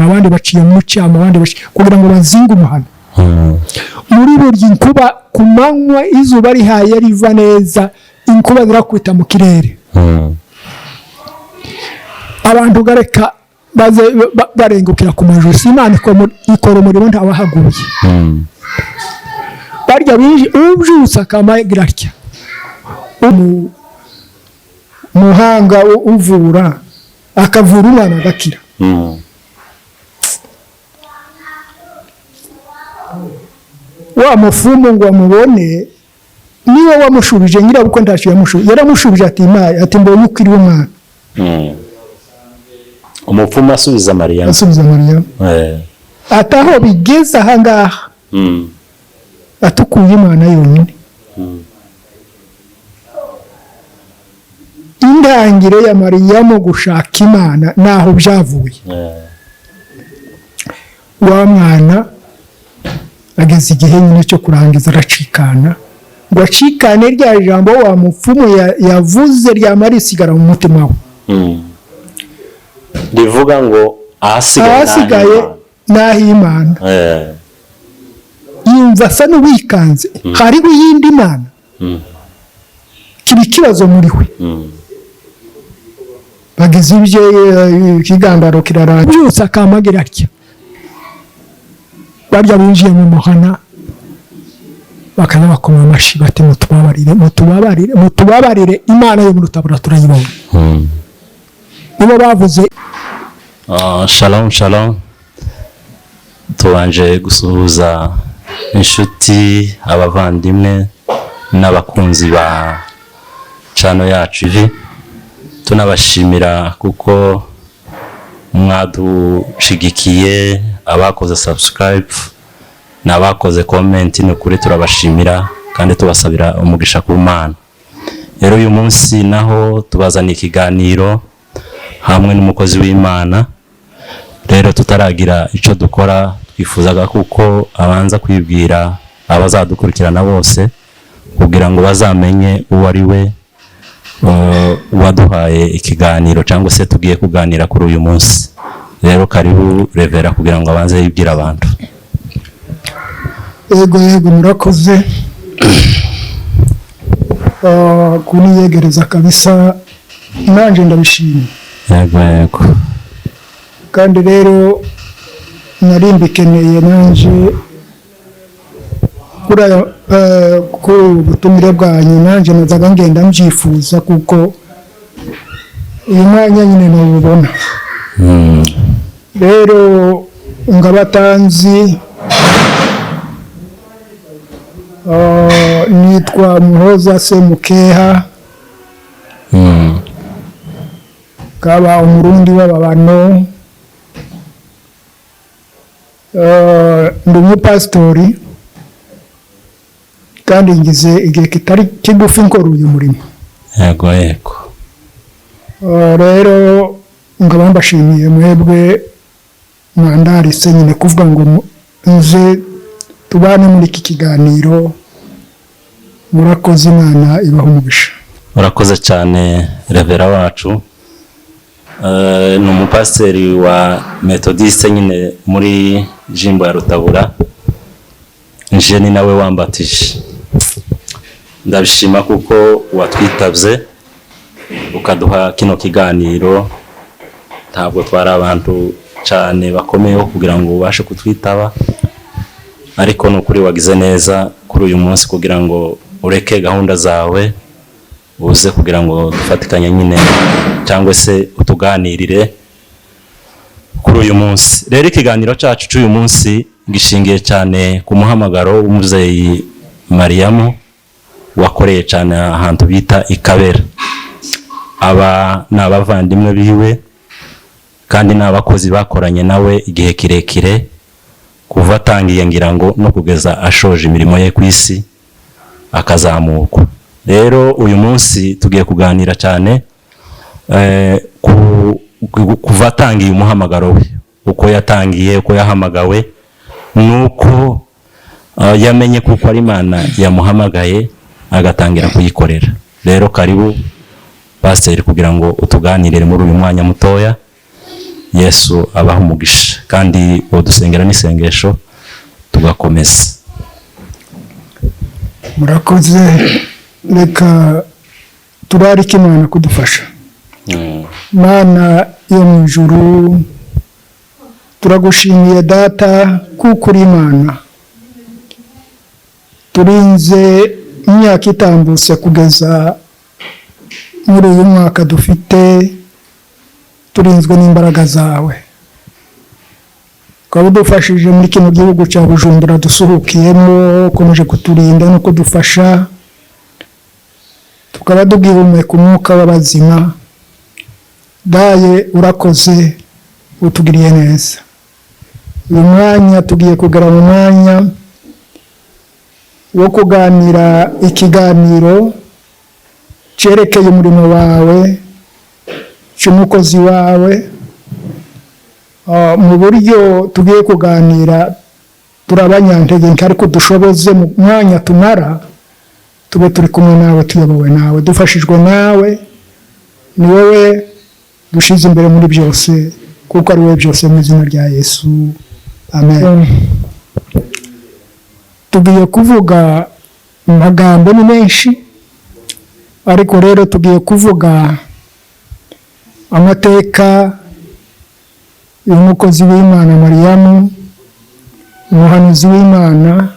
abandi baciye mu cyama abandi kugira ngo bazinge umuhana muri buryo inkuba ku manywa izuba rihaye riva neza inkuba zirakubita mu kirere abantu gareka baze barengukira ku majosi Imana ikora umurimo ntawahaguye barya ubyusa kamagira atya muhanga uvura akavura umwana agakira wa mufumu ngo amubone niwe wamushubije nyirabuko ntacyo yamushubije yaramushubije ati Imana ati mbonye ukiri umwana umupfumu asubiza Mariya ataho bigeze ahangaha atukuye Imana yonyine intangire ya Mariya mu gushaka Imana naho byavuye wa mwana ageze igihe nyine cyo kurangiza aracikana ngo acikane rya jambo wa mupfumu yavuze ryamarisigara mu mutima we rivuga ngo ahasigaye naho Imana yumva asa n'uwikanze hariho iyindi Mana kiba ikibazo muri we bageze ibye ikigandaro kirarangira byose akamagira atya barya binjiye mu muhana bakanya bakoma amashi bati mutubabarire Imana yo mu rutabura turayibona nibo bavuze shalom tubanje gusuhuza inshuti abavandimwe n'abakunzi ba channel yacu ivi tunabashimira kuko mwadushigikiye abakoze subscribe n'abakoze comment no kuri turabashimira kandi tubasabira umugisha ku Mana. Rero uyu munsi naho tubazana ikiganiro hamwe n'umukozi w'Imana. Rero tutaragira ico dukora twifuzaga kuko abanza kwibwira abazadukurikirana bose kugira ngo bazamenye uwo ari we waduhaye ikiganiro cyangwa se tugiye kuganira kuri uyu munsi. Rero karibu Revera kugira ngo abanze yibwira abantu. Yego murakoze kuniyegereza kabisa nanje ndabishimye. Yego kandi rero narimbikeneye nanje ku butumire bwanyu nanje nazaga ngenda mbyifuza kuko uyu mwanya nyine nubona rero ngabatanzi nitwa Muhoza Semukeha kaba umurundi w'ababano ndi umupasitori kandi ngize igihe kitari kigufi nkora uyu murimo. Yego rero ngaba mbashimiye mwebwe mwandarise nyine kuvuga ngo nze tubane muri iki kiganiro. Murakoze, Imana ibaho umugisha. Murakoze cyane Revera wacu. Ni umupasiteri wa Methodiste nyine muri Jimbo ya Rutabura. Nje ni nawe wambatije. Ndabishima kuko watwitabye ukaduha kino kiganiro. Ntabwo twari abantu cyane bakomeye kugira ngo ubashe kutwitaba, ariko nukuri wagize neza kuri uyu munsi kugira ngo ureke gahunda zawe uze kugira ngo dufatikanye nyine cyangwa se utuganirire kuri uyu munsi. Rero ikiganiro cyacu cy'uyu munsi gishingiye cyane ku muhamagaro w'umuzeyi Mariyamu wakoreye cyane ahantu bita Ikabera. Aba ni abavandimwe biwe kandi ni abakozi bakoranye nawe igihe kirekire kuva atangiye ngira ngo no kugeza ashoje imirimo ye ku isi akazamurwa. Rero uyu munsi tugiye kuganira cyane kuva atangiye umuhamagaro we, uko yatangiye, uko yahamagawe, nuko yamenye kuko ari Imana yamuhamagaye agatangira kuyikorera. Rero karibu pasiteri kugira ngo utuganirire muri uyu mwanya mutoya Yesu abaha umugisha kandi udusengera n'isengesho tugakomeza. Murakoze, reka turarike Imana kudufasha. Mana yo mu ijuru, turagushimiye Data kuko uri Imana. Turinze imyaka itambutse kugeza muri uyu mwaka dufite, turinzwe n'imbaraga zawe. Ukaba udufashije muri kino gihugu cya Bujumbura dusuhukiyemo, ukomeje kuturinda no kudufasha, tukaba tugihumeka umwuka w'abazima. Daye urakoze, utugiriye neza. Uyu mwanya tugiye kugera mu mwanya wo kuganira ikiganiro cyerekeye umurimo wawe, cy'umukozi wawe. Mu buryo tugiye kuganira turabanyantege nke, ariko dushoboze mu mwanya tumara tube turi kumwe nawe, tuyobowe nawe, dufashijwe nawe. Ni wowe dushize imbere muri byose, kuko ari wowe byose, mu izina rya Yesu, amen. Tugiye kuvuga amagambo ni menshi, ariko rero tugiye kuvuga amateka y'umukozi w'Imana Mariyamu, umuhanuzi w'Imana.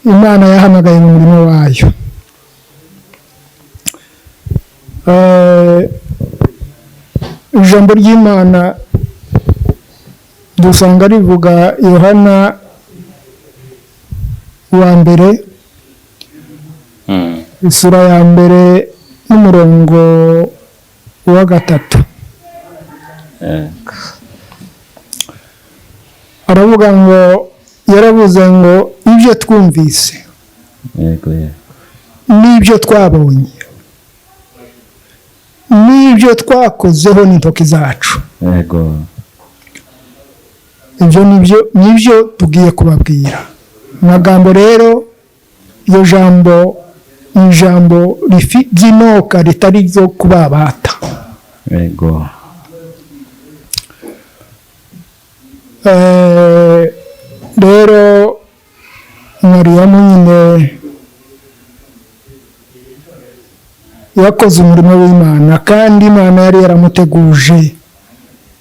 Imana yahamagaye mu murimo wayo. Ijambo ry'Imana dusanga rivuga Yohana wa mbere, isura ya mbere n'umurongo wa 3. Aravuga ngo, yaravuze ngo ibyo twumvise n'ibyo twabonye n'ibyo twakozeho n'intoki zacu, ibyo nibyo tugiye kubabwira. Amagambo rero, iyo jambo ni ijambo ry'inoka ritari ryo kubabata. Rero Mariyamu nyine yakoze umurimo w'Imana, kandi Imana yari yaramuteguje.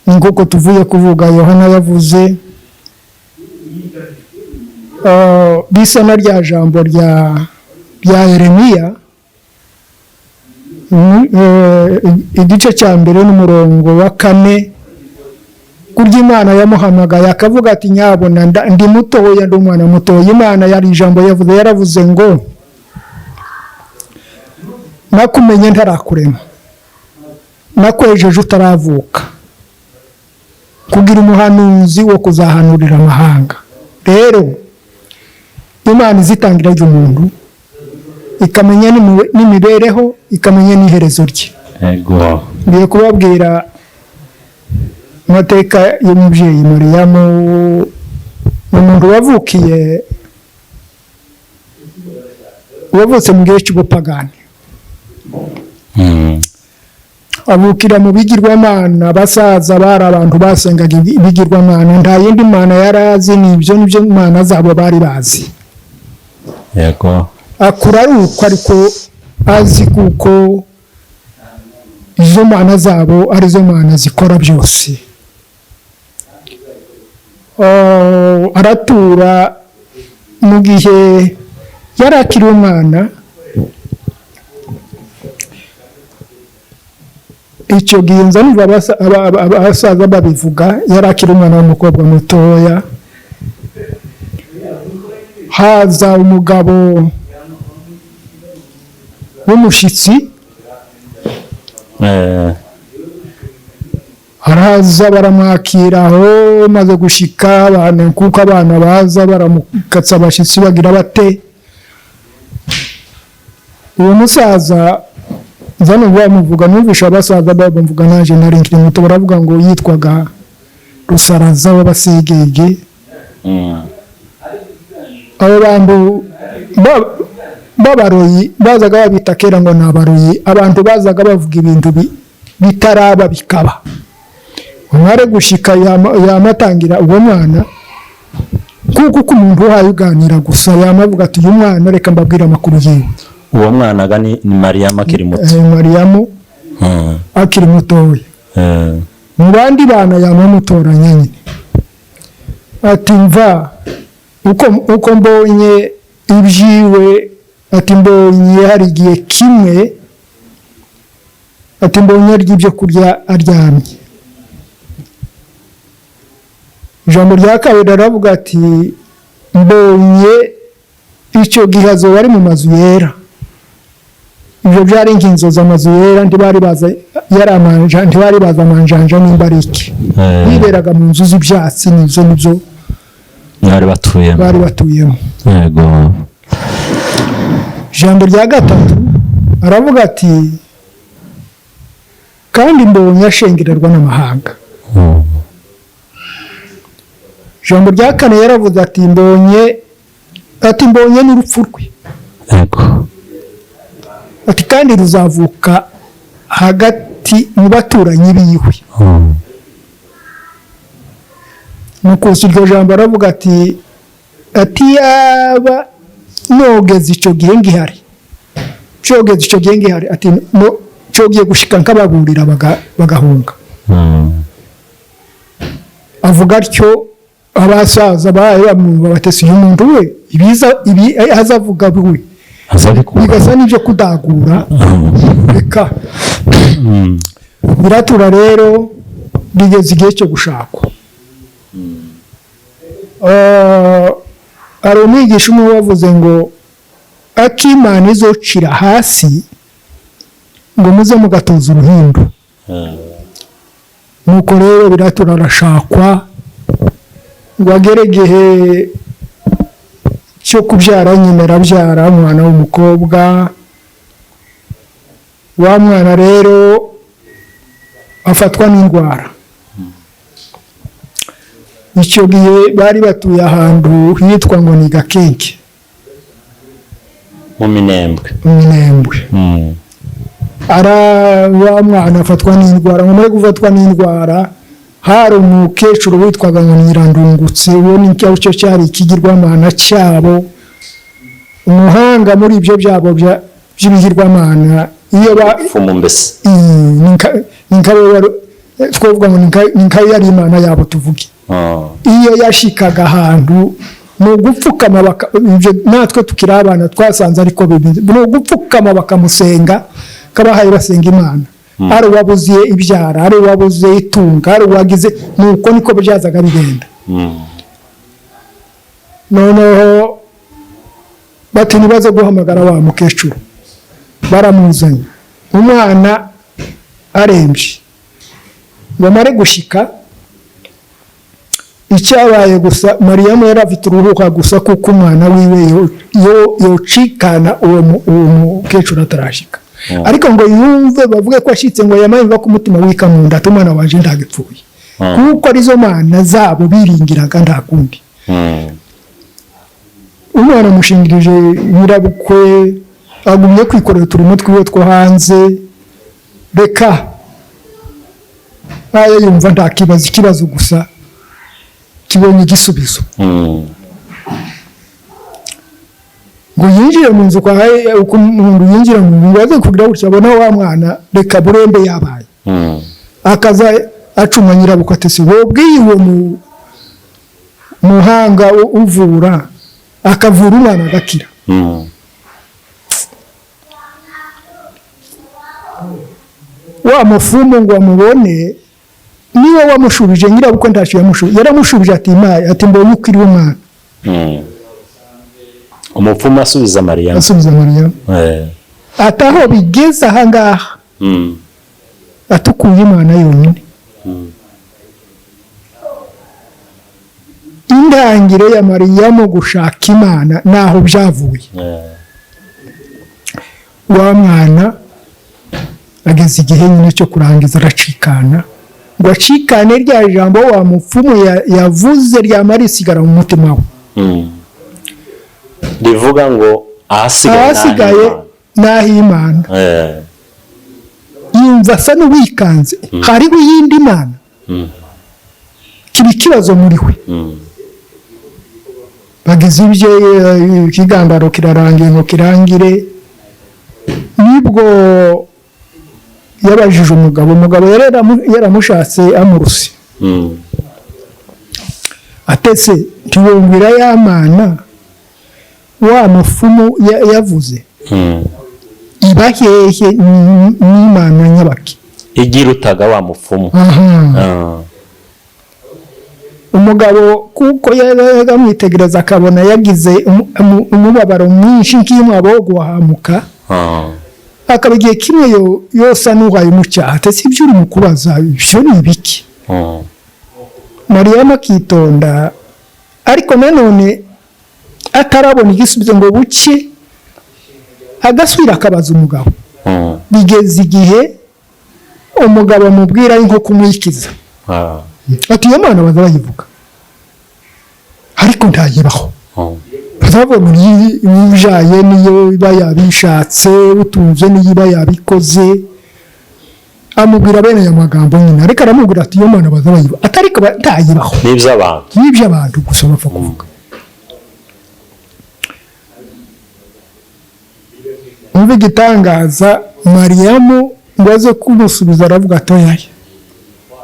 Nk'uko tuvuye kuvuga, Yohana yavuze bisa na rya jambo rya Yeremiya, igice cya mbere n'umurongo wa 4, kurya Imana yamuhamagaye akavuga ati, nyabona ndi mutoya, ndi umwana mutoya. Imana yari ijambo yavuze, yaravuze ngo, nakumenye ntarakurema, nakwejeje utaravuka, kugira umuhanuzi wo kuzahanurira amahanga. Rero Imana izitangira ry'umuntu, ikamenya n'imibereho, ikamenya n'iherezo rye. Ngiye kubabwira amateka y'umubyeyi Mariyamu, umuntu wavutse mu gihe cy'ubupagani. Avukira mu bigirwamana. Abasaza bari abantu basengaga ibigirwamana, nta yindi mana yari azi, nibyo mana zabo bari bazi. Akura ari uko, ariko azi kuko izo mana zabo arizo mana zikora byose. Aratura mu gihe yari akiri umwana. Icyo gihe nza numva abasaza babivuga, yari akiri umwana w'umukobwa mutoya. Haza umugabo w'umushyitsi, araza baramwakira aho, maze gushika abana, kuko abana baza baramukatsa abashyitsi bagira bate. Uwo musaza zano bamuvuga, numvisha abasaza bamuvuga, naje nari nkiri muto, baravuga ngo yitwaga Rusaraza w'Abasegege. Abo bantu b'abaroyi bazaga babita kera ngo ni abaroyi, abantu bazaga bavuga ibintu bitaraba bikaba. umare gushika yamatangira uwo mwana kuko umuntu uhaye uganira gusa yamavuga ati uyu mwana reka mbabwira amakuru yiwe. Uwo mwana ga ni Mariyamu akiri muto. Mariyamu akiri mutoya. Mu bandi bana yamamutoranya nyine ati mva uko mbonye ibyiwe, ati mbonye hari igihe kimwe, ati mbonye arya ibyo kurya aryamye. Ijambo rya kabiri aravuga ati mbonye icyo gihe azoba ari mu mazu yera. Ibyo byari inkinzo z'amazu yera, ntibari baza amanjanja n'imbariki, biberaga mu nzu z'ibyatsi, nibyo bari batuyemo. Yego. Ijambo rya gatatu aravuga ati kandi mbonye ashengererwa n'amahanga. Ijambo rya kane yaravuze ati mbonye n'urupfu rwe. Yego. Ati kandi ruzavuka hagati mu baturanyi biwe. Nuko iryo jambo aravuga ati yaba nogeze icyo gihe ngihari, ati cyogiye gushika nkababurira bagahunga. Avuga atyo abasaza bamwumva batese uyu muntu we ibi azavuga we bigasa n'ibyo kudagura. Reka biratura rero bigeze igihe cyo gushakwa. Hari umwigisha umwe wavuze ngo akimana izocira hasi ngo muze mugatoza uruhindu. Nuko rero biratura arashakwa ngo agere igihe cyo kubyara, nyine arabyara umwana w'umukobwa. Wa mwana rero afatwa n'indwara. Icyo gihe bari batuye ahantu hitwa ngo ni Gakenke mu Minembwe. Wa mwana afatwa n'indwara. Nyuma gufatwa n'indwara, hari umukecuru witwaga ngo Nyirandungutse. Uwo ni cyo cyari ikigirwamana cyabo, umuhanga muri ibyo byabo by'ibigirwamana. Iyo twavuga ngo ni nka yari imana yabo tuvuge. Iyo yashikaga ahantu ni ugupfukama, natwe tukiri abana twasanze ariko bimeze, ni ugupfukama bakamusenga, kabahaye basenga Imana. Ari uwabuze ibyara, ari uwabuze itunga, ari uwagize, nuko niko byazaga bigenda. Noneho bati nibaze guhamagara wa mukecuru, baramuzanye. Umwana arembye, bamare gushika, icyabaye gusa Mariyamu yari afite uruhuka gusa kuko umwana wiwe yocikana uwo mukecuru atarashika. Ariko ngo yumve bavuge ko ashitse ngo yamayumva ku mutima wika mu nda, umwana waje ndagipfuye, kuko arizo mana zabo biringiraga ndakundi. Umwana mushingirije nyirabukwe, agumye kwikorera uturimo twiwe two hanze. Reka yumva ndakibaza, ikibazo gusa kibonye igisubizo. Ngo yinjire mu nzu uko umuntu yinjira mu nzu aze kugira gutya abona wa mwana reka burembe yabaye. Akaza acuma nyirabukwe ati se wobwiye uwo muhanga uvura akavura umwana agakira. Wa mufumu ngo amubone niwe wamushubije, nyirabukwe ntacyo yamushubije. Yaramushubije ati Imana, ati mbonye ukiri umwana. Umupfumu asubiza Mariyamu. Ataho bigeze aha ngaha, atukuye Imana yonyine. Intangire ya Mariyamu gushaka Imana naho byavuye. Wa mwana ageze igihe nyine cyo kurangiza aracikana. Ngo acikane rya jambo wa mupfumu yavuze ryamarisigara mu mutima we. Rivuga ngo ahasigaye naho Imana. Yumva asa n'uwikanze, hariho iyindi Mana. kiba ikibazo muri we. Bagize ibye ikigandaro kirarangiye ngo kirangire, nibwo yabajije umugabo yaramushatse amuruse. Atese ntiwumvira ya mana wa mufumu yavuze iba hehe n'Imana nyabaki igira utaga wa mufumu. Umugabo kuko yagamwitegereza akabona yagize umubabaro mwinshi nk'imwabo guhamuka, akaba igihe kimwe yose anuhaye umucyaha. Atese ibyo uri mu kubaza ibyo ni ibiki? Mariya akitonda, ariko nanone atarabona igisubizo ngo buke, agasubira akabaza umugabo. Bigeze igihe umugabo amubwira ari nko kumwikiza, ati iyo mana baza bayivuga ariko ntayibaho. Bazabona ibijaye niyo iba yabishatse, utunze niyo iba yabikoze. Amubwira bene aya magambo nyine, ariko aramubwira ati iyo mana baza bayivuga atariko ntayibaho, n'iby'abantu gusa bapfa kuvuga. Umva igitangaza, Mariyamu ngo aze kumusubiza aravuga atoya,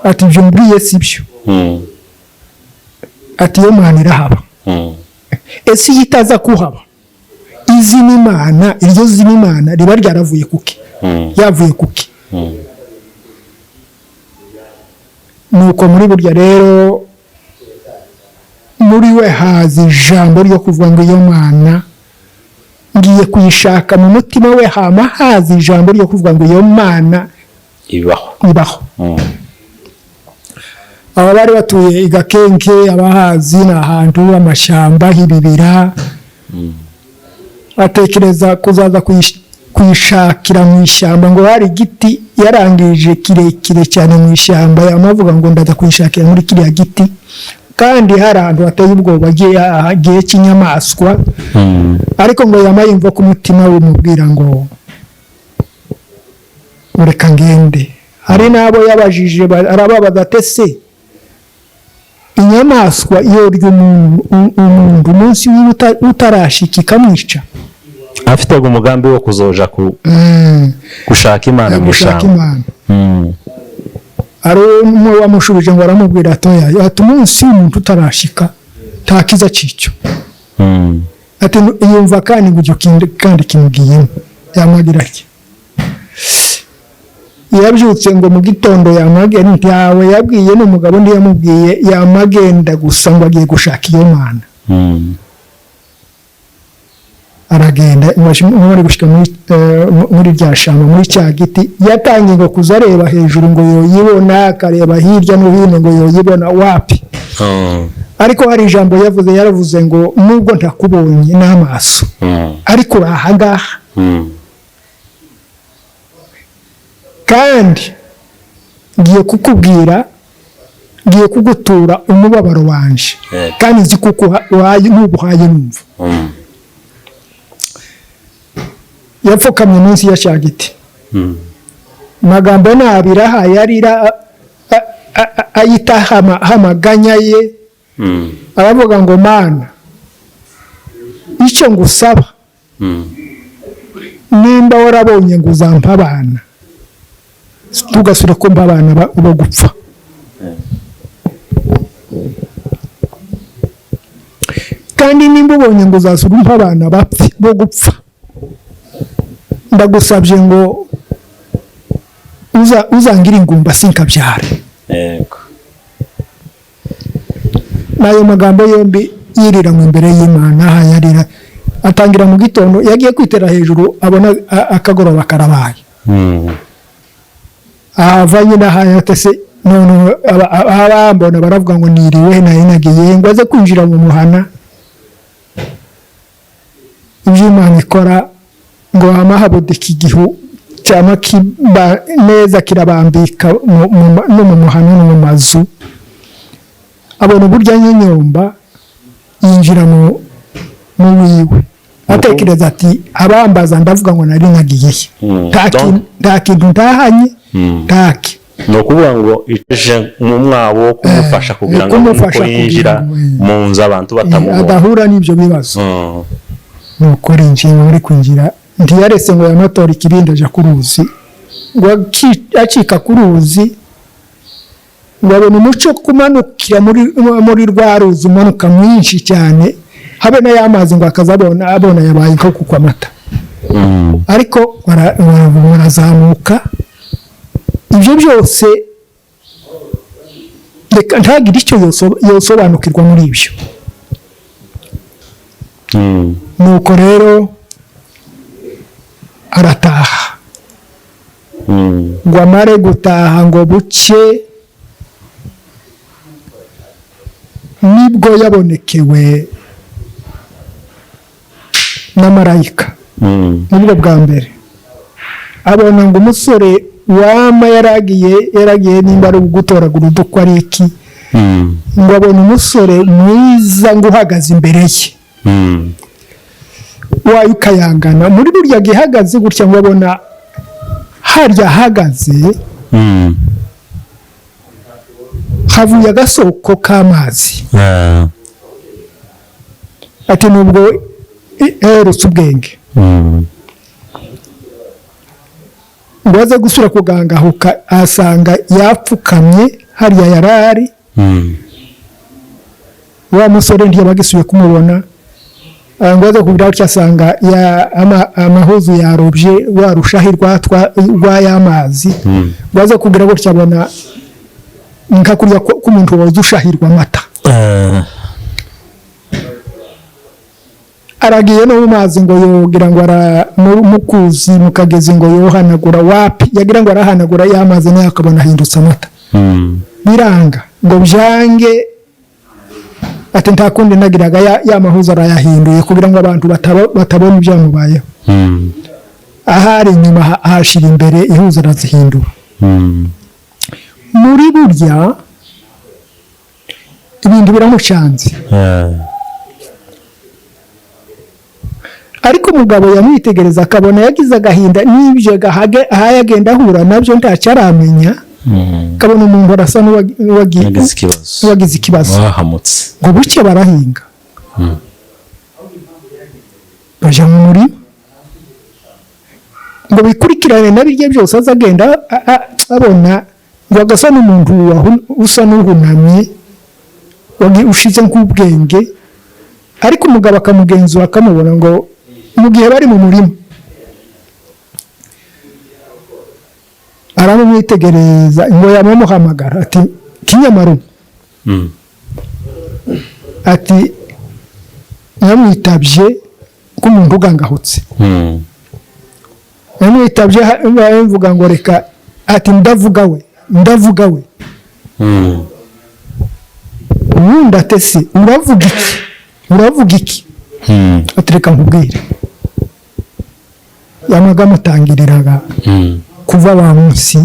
ati ibyo mbwiye si byo. Ati iyo mana irahaba. Ese iyo itaza kuhaba, izina Imana, iryo zina Imana riba ryaravuye kuki? Yavuye kuki? Nuko muri burya rero muri we haza ijambo ryo kuvuga ngo iyo mana ngiye kuyishaka mu mutima we, hama haza ijambo ryo kuvuga ngo iyo mana ibaho. Aba bari batuye i Gakenke, abahazi ni ahantu amashyamba h'ibibira. Atekereza kuzaza kuyishakira mu ishyamba, ngo hari igiti yarangije kirekire cyane mu ishyamba, yamavuga ngo ndaza kuyishakira muri kiriya giti, kandi hari ahantu hateye ubwoba hagiye cy'inyamaswa. Ariko ngo yamayumva ku mutima we umubwira ngo ureka ngende. Hari n'abo yabajije arababaza atese inyamaswa iyo umuntu umunsi utarashika ikamwica? Afitaga umugambi wo kuzoja gushaka Imana mu ishyamba. Ari umwe wamushubije ngo aramubwira atoya, ati umunsi umuntu utarashika nta kiza cicyo. Ati yumva kandi ngo kandi kimugiyemo yamagira ati yabyutse ngo mu gitondo yamagenda yawe yabwiye n'umugabo ndi yamubwiye yamagenda gusa ngo agiye gushaka iyo mana. Aragenda muri gushika muri rya shamba muri cya giti, yatangiye ngo kuzareba hejuru ngo yoyibona, akareba hirya no hino ngo yoyibona, wapi. Ariko hari ijambo yaravuze ngo nubwo ntakubonye n'amaso ariko urahangaha, kandi ngiye kukubwira, ngiye kugutura umubabaro wanje, kandi nzi kuko n'ubuhaye numva. Yapfukamye munsi ya cya giti. Magambo nabira yarira ayita hamaganya ye, aravuga ngo mana icyo ngusaba nimba warabonye ngo uzampa abana, tugasura ko mba abana bo gupfa. Kandi nimba ubonye ngo uzasura umpa abana bo gupfa, ndagusabye ngo uzangira ingumba sinkabyara. Nayo magambo yombi yiriranywe imbere y'Imana. Yarira atangira mu gitondo, yagiye kwitera hejuru abona akagoroba karabaye. Avanye n'ahayatese none abambona baravuga ngo niriwe nagiye ngo aze kwinjira mu muhana. Iby'Imana ikora ngo amahabudika igihu cyama kiba neza kirabambika no mu muhana no mu mazu. Abona uburyo nyonyomba yinjira mu wiwe, atekereza ati abambaza ndavuga ngo nari nagiye nta kintu ntahanye ntaki. no kuvuga ngo ije mu mwabo kumufasha kugira ngo uko yinjira mu nzu abantu batamubona adahura n'ibyo bibazo. Nuko rinjiye muri kwinjira ntiyarese ngo yamatora ikibindi aja kuruzi ngo acika kuruzi ngo abona umuco kumanukira muri rwa ruzi umanuka mwinshi cyane habe na y'amazi ngo abona yabaye nko kukwa amata. Ariko barazamuka ibyo byose reka ntagire icyo yosobanukirwa muri ibyo. Nuko rero arataha ngo amare gutaha ngo buke nibwo yabonekewe na marayika. Nibwo bwa mbere abona ngo umusore wama yaragiye nimba ari gutoragura udukwa ari iki ngo abona umusore mwiza ngo uhagaze imbere ye wayukayangana muri burya gihagaze gutya ngo abona harya ahagaze havuye agasoko k'amazi. Ati nubwo herutse ubwenge ngo aze gusura kugangahuka asanga yapfukamye harya yarari wa musore ntiyabagisuye kumubona ngo aze kugira icyo asanga amahuzu yarobye warushaho rw'ay'amazi ngo aze kugira gutya abona nka kurya k'umuntu waza ushahirwa amata. Aragiye no mu mazi ngo yogira ngo mukuzi mukagezi ngo yohanagura wapi yagira ngo arahanagura y'amazi nayo akabona ahindutse amata. Biranga ngo byange ati nta kundi nagiraga y'amahuza arayahinduye kugira ngo abantu batabona ibyamubayeho. Ahari inyuma ahashira imbere ihuza arazihindura. Muri burya ibintu biramucanze. Ariko umugabo yamwitegereza akabona yagize agahinda n'ibyo ahayagenda ahura nabyo ntacyaramenya. Kabona umuntu arasa n'uwagize ikibazo ngo buke barahinga baja mu murima ngo bikurikirane na birya byose azagenda abona ngo agasa n'umuntu usa n'uhunamye ushize nk'ubwenge. Ariko umugabo akamugenzura akamubona ngo mu gihe bari mu murima aramumwitegereza ngo yamuhamagara ati kinyamaru ati yamwitabye k'umuntu ugangahutse yamwitabye mvuga ngo reka ati ndavuga we ubundi atese uravuga iki ati reka nkubwire yamaga amutangiriraga kuva wa munsi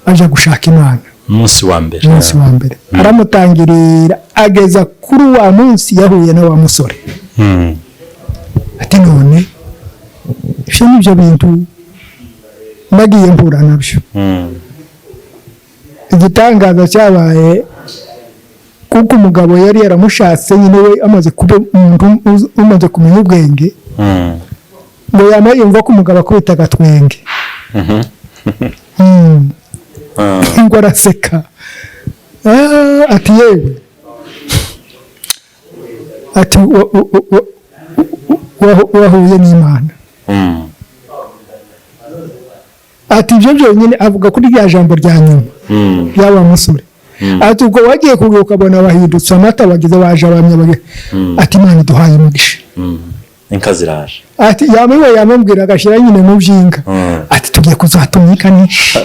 aja gushaka Imana umunsi wa mbere aramutangirira ageza kuri wa munsi yahuye na wa musore. Ati none ibyo nibyo bintu nagiye mpura nabyo. Igitangaza cyabaye kuko umugabo yari yaramushatse nyine we amaze kuba umuntu umaze kumenya ubwenge ngo yama yumva ko umugabo akubita agatwenge ngo araseka ati yewe ati wahuye n'Imana. Ati ibyo byonyine avuga kuri rya jambo rya nyuma y'aba musore. Ati ubwo wagiye kugira ukabona bahindutse amata bagize baje abamye ati Imana iduhaye umugisha. Inka ziraje. Ati yamubwira agashira nyine mu byinga. Ati tugiye kuzatumikanisha.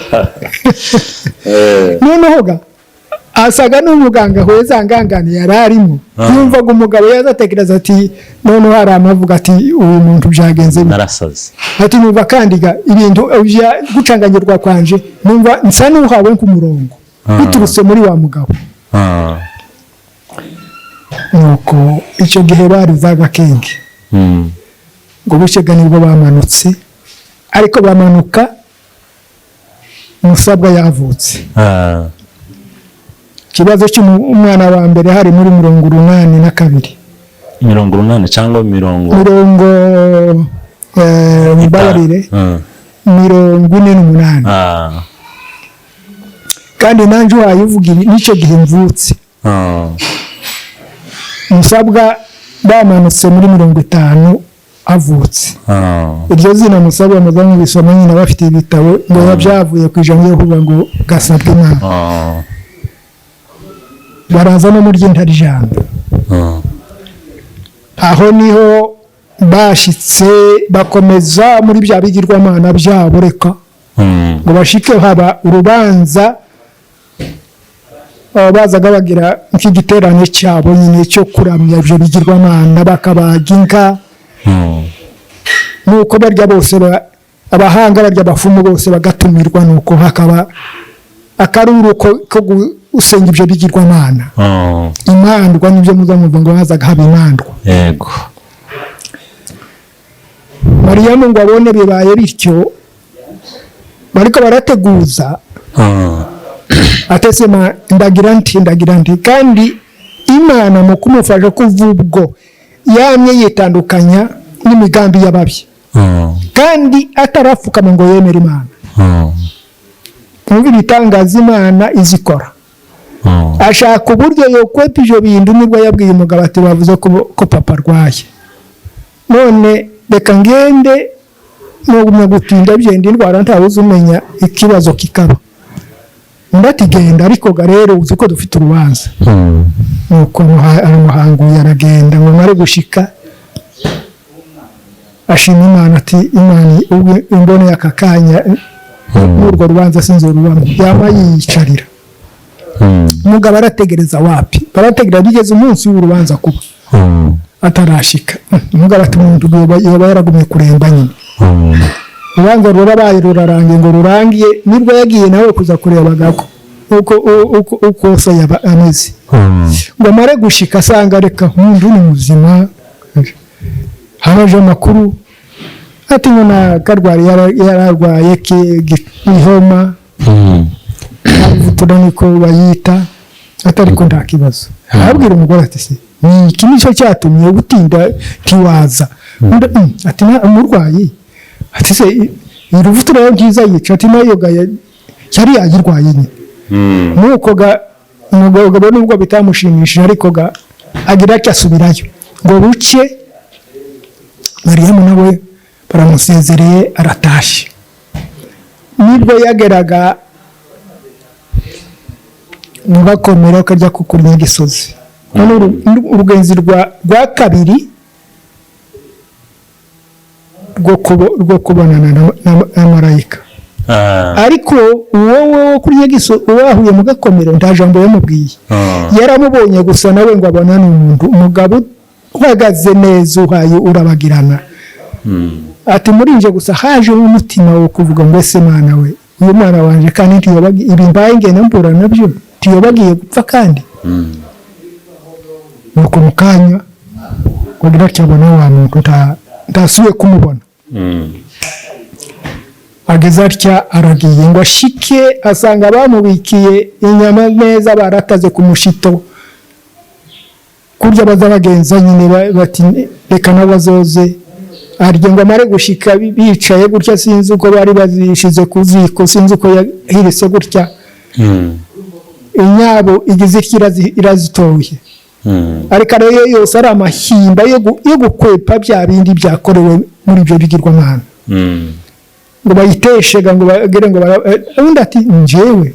Noneho asaga n'umuganga hweza ngangane yararimo yumvaga umugabo yazatekereza ati none hari amavuga ati uyu muntu byagenze narasaze. Ati numva kandiga ibintu gucanganyirwa kwanje numva nsa n'uhawe nk'umurongo biturutse muri wa mugabo. Nuko icyo gihe barizaga kenge ngo bushega nibwo bamanutse ariko bamanuka Musabwa yavutse. Ikibazo cy'umwana wa mbere hari muri 82. 80 cyangwa 40 mubabarire 48. Kandi nanje wayivuga n'icyo gihe mvutse. Musabwa bamanutse muri 50 avutse. Iryo zina Musabwa muzanyi bisoma nyine bafite ibitabo ngo yabyavuye ku ijambo yo kuvuga ngo gasabwe Imana. Baraza no muri Ntari Jambo. Aho niho bashitse bakomeza muri bya bigirwamana byabo reka ngo bashike haba urubanza. Bazaga bagira nk'igiterane cyabo nyine cyo kuramya ibyo bigirwamana bakabaga inka. Nuko barya bose abahanga barya abafumu bose bagatumirwa, nuko hakaba akaruru ko usenga ibyo bigirwamana. Imandwa nibyo muzamuvuga ngo hazaga haba imandwa. Yego. Mariyamu ngo abone bibaye bityo bariko barateguza. Atesema ndagira nti kandi Imana mu kumufasha kuvubwo yamye yitandukanya n'imigambi y'ababi. Kandi atarafuka ngo yemera Imana. Kumvira itangaza Imana izikora. Ashaka uburyo yo kwepa ibyo bintu nibwo yabwiye umugabo ati bavuze ko papa arwaye. None reka ngende no gutinda byenda indwara ntawuzi umenya ikibazo kikaba. Ndatigenda ariko rero uzi ko dufite urubanza. Nuko aramuhanguye aragenda ngo mare gushika ashima Imana ati Imana ubwo imbone yakakanya n'urwo rubanza sinzo rubamo yaba yicarira. Umugabo arategereza wapi? Barategereza bigeze umunsi w'urubanza kuba atarashika. Umugabo ati umuntu yoba yaragumye kuremba nyine. Urubanza rurabaye rurarangiye ngo rurangiye nibwo yagiye nawe kuza kureba abagabo uko se yaba ameze. Ngo mare gushika asanga reka umuntu ni muzima. Haraje amakuru ati ngona karwari yararwaye ihoma. Avutura niko bayita atari ko nta kibazo. Abwira umugore ati se ni kimisho cyatumye gutinda kiwaza. Ati umurwayi ati se iruvutura yo ngiza yica ati nayo yari yagirwaye nyine. Nuko umugabo nubwo bitamushimishije ariko agira cyasubirayo ngo buke. Mariyamu nawe baramusezereye aratashye. Nibwo yageraga mugakomera akajya kukurya Gisozi. Urugenzi rwa kabiri rwo kubonana na marayika. Ariko wowe kuri Gisozi wahuye mugakomera nta jambo yamubwiye. Yaramubonye gusa nawe ngo abona n'umuntu umugabo uhagaze neza uhaye urabagirana. Ati muri nje gusa haje umutima wo kuvuga ngo ese Mana we uyu mwana wanje kandi ntiyobaga ibimbaye ngena mbura nabyo tiyobagiye gupfa kandi. Nuko mukanya kugira cyabona wa muntu ndasuye kumubona. Ageze atya aragiye ngo ashike asanga bamubikiye inyama neza barataze ku mushito. Kurya bazabagenza nyine bati reka nabazoze. Arye ngo amare gushika bicaye gutya sinzi uko bari bazishize ku ziko sinzi uko yahirise gutya. Inyabo igize irazitoye. Ariko rero yose ari amahimba yo gukwepa bya bindi byakorewe muri ibyo bigirwamana. Ngo bayiteshega ngo bagere ngo undi ati njewe